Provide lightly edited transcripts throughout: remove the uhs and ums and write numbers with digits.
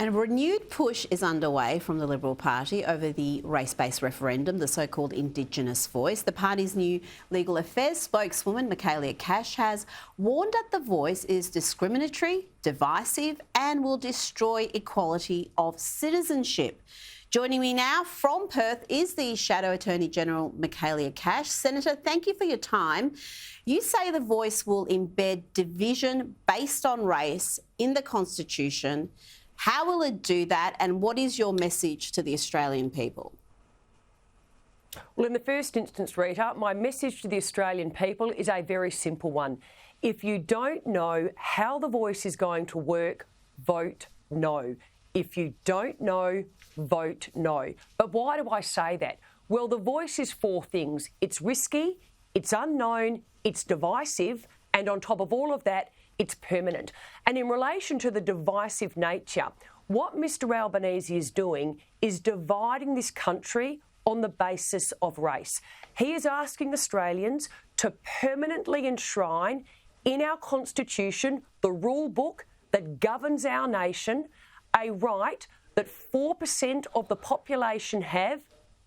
And a renewed push is underway from the Liberal Party over the race-based referendum, the so-called Indigenous Voice. The party's new legal affairs spokeswoman, Michaelia Cash, has warned that the voice is discriminatory, divisive and will destroy equality of citizenship. Joining me now from Perth is the Shadow Attorney-General Michaelia Cash. Senator, thank you for your time. You say the voice will embed division based on race in the Constitution. How will it do that, and what is your message to the Australian people? Well, in the first instance, Rita, my message to the Australian people is a very simple one. If you don't know how the voice is going to work, vote no. If you don't know, vote no. But why do I say that? Well, the voice is four things. It's risky, it's unknown, it's divisive, and on top of all of that, it's permanent. And in relation to the divisive nature, what Mr Albanese is doing is dividing this country on the basis of race. He is asking Australians to permanently enshrine in our Constitution the rule book that governs our nation, a right that 4% of the population have,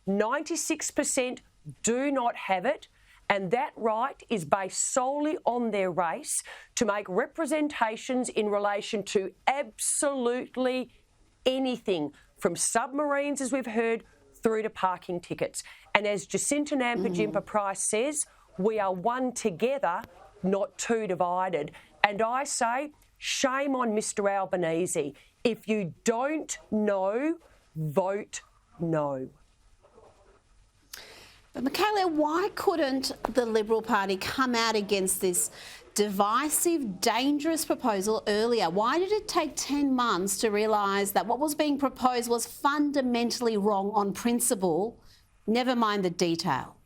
96% do not have it, and that right is based solely on their race to make representations in relation to absolutely anything, from submarines, as we've heard, through to parking tickets. And as Jacinta Nampijinpa Price says, we are one together, not two divided. And I say, shame on Mr Albanese. If you don't know, vote no. But Michaelia, why couldn't the Liberal Party come out against this divisive, dangerous proposal earlier? Why did it take 10 months to realise that what was being proposed was fundamentally wrong on principle, never mind the detail?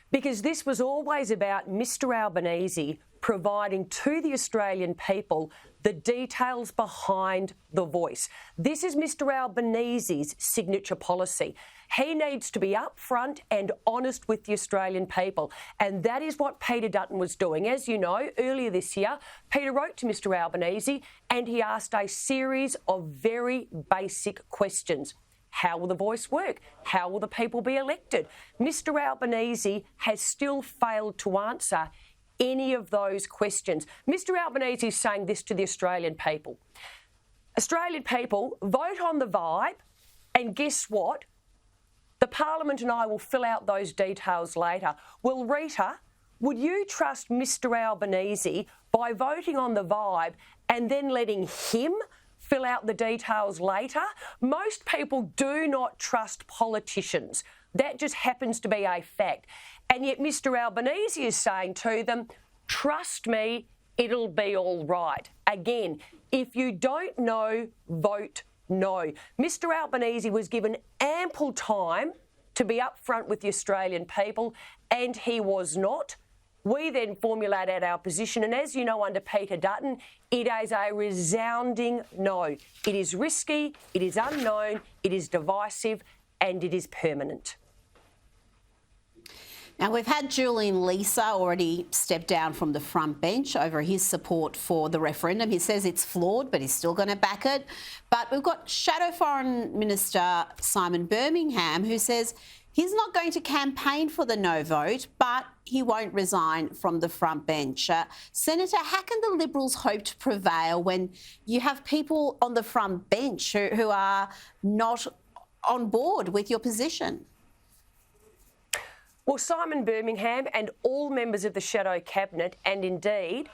Because this was always about Mr Albanese providing to the Australian people the details behind the voice. This is Mr Albanese's signature policy. He needs to be upfront and honest with the Australian people, and that is what Peter Dutton was doing. As you know, earlier this year, Peter wrote to Mr Albanese and he asked a series of very basic questions. How will the voice work? How will the people be elected? Mr Albanese has still failed to answer any of those questions. Mr Albanese is saying this to the Australian people. Australian people, vote on the vibe, and guess what? The Parliament and I will fill out those details later. Well, Rita, would you trust Mr Albanese by voting on the vibe and then letting him fill out the details later? Most people do not trust politicians. That just happens to be a fact. And yet Mr Albanese is saying to them, trust me, it'll be all right. Again, if you don't know, vote no. Mr Albanese was given ample time to be upfront with the Australian people, and he was not. We then formulated our position, and as you know, under Peter Dutton, it is a resounding no. It is risky, it is unknown, it is divisive, and it is permanent. Now, we've had Julian Leeser already step down from the front bench over his support for the referendum. He says it's flawed, but he's still going to back it. But we've got Shadow Foreign Minister Simon Birmingham, who says he's not going to campaign for the no vote, but he won't resign from the front bench. Senator, how can the Liberals hope to prevail when you have people on the front bench who are not on board with your position? Well, Simon Birmingham and all members of the Shadow Cabinet and indeed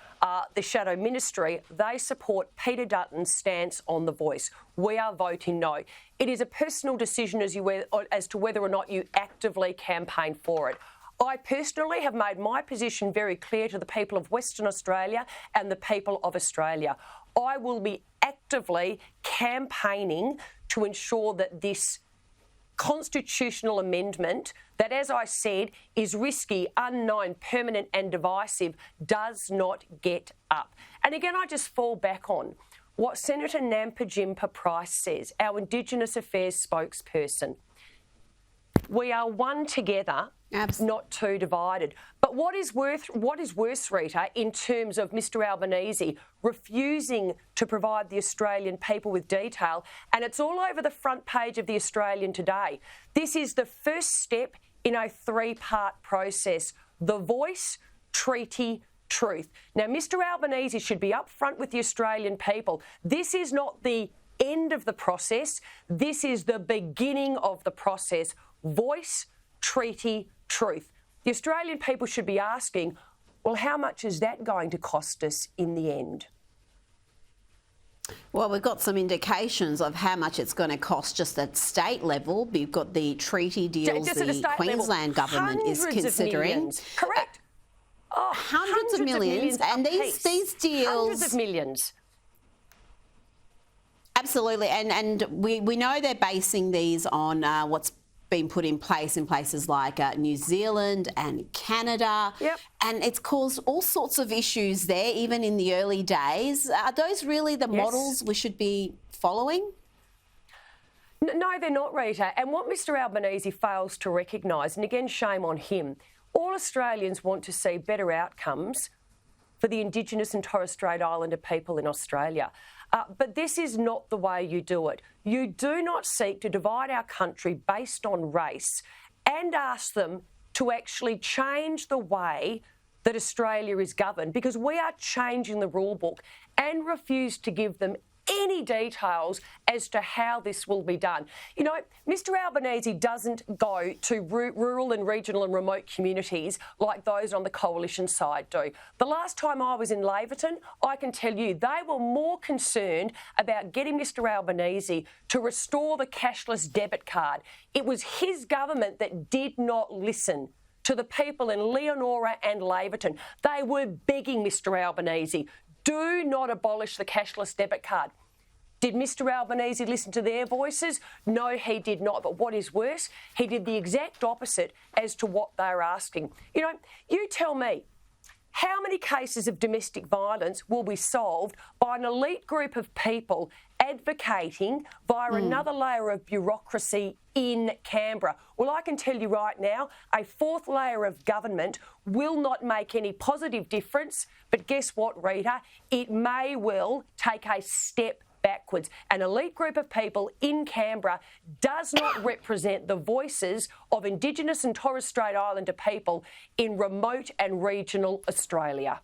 the Shadow Ministry, they support Peter Dutton's stance on the voice. We are voting no. It is a personal decision as to whether or not you actively campaign for it. I personally have made my position very clear to the people of Western Australia and the people of Australia. I will be actively campaigning to ensure that this constitutional amendment that, as I said, is risky, unknown, permanent and divisive, does not get up. And again, I just fall back on what Senator Nampijinpa Price says, our Indigenous Affairs spokesperson. We are one together, not too divided. But what is worse, Rita, in terms of Mr Albanese refusing to provide the Australian people with detail, and it's all over the front page of the Australian today. This is the first step in a three-part process: the voice, treaty, truth. Now, Mr Albanese should be upfront with the Australian people. This is not the end of the process. This is the beginning of the process. Voice, treaty, truth. The Australian people should be asking, well, how much is that going to cost us in the end? Well, we've got some indications of how much it's going to cost just at state level. We've got the treaty deals the Queensland government is considering. Correct. Oh, hundreds of millions. And these deals... Hundreds of millions. Absolutely. And we know they're basing these on what's been put in place in places like New Zealand and Canada. Yep. And it's caused all sorts of issues there, even in the early days. Are those really the models we should be following? No, they're not, Rita. And what Mr Albanese fails to recognise, and again, shame on him, all Australians want to see better outcomes for the Indigenous and Torres Strait Islander people in Australia. But this is not the way you do it. You do not seek to divide our country based on race and ask them to actually change the way that Australia is governed, because we are changing the rule book, and refuse to give them any details as to how this will be done. You know, Mr Albanese doesn't go to rural and regional and remote communities like those on the coalition side do. The last time I was in Laverton, I can tell you they were more concerned about getting Mr Albanese to restore the cashless debit card. It was his government that did not listen to the people in Leonora and Laverton. They were begging Mr Albanese, do not abolish the cashless debit card. Did Mr Albanese listen to their voices? No, he did not. But what is worse, he did the exact opposite as to what they're asking. You know, you tell me, how many cases of domestic violence will be solved by an elite group of people advocating via another layer of bureaucracy in Canberra? Well, I can tell you right now, a fourth layer of government will not make any positive difference. But guess what, Rita? It may well take a step backwards. An elite group of people in Canberra does not represent the voices of Indigenous and Torres Strait Islander people in remote and regional Australia.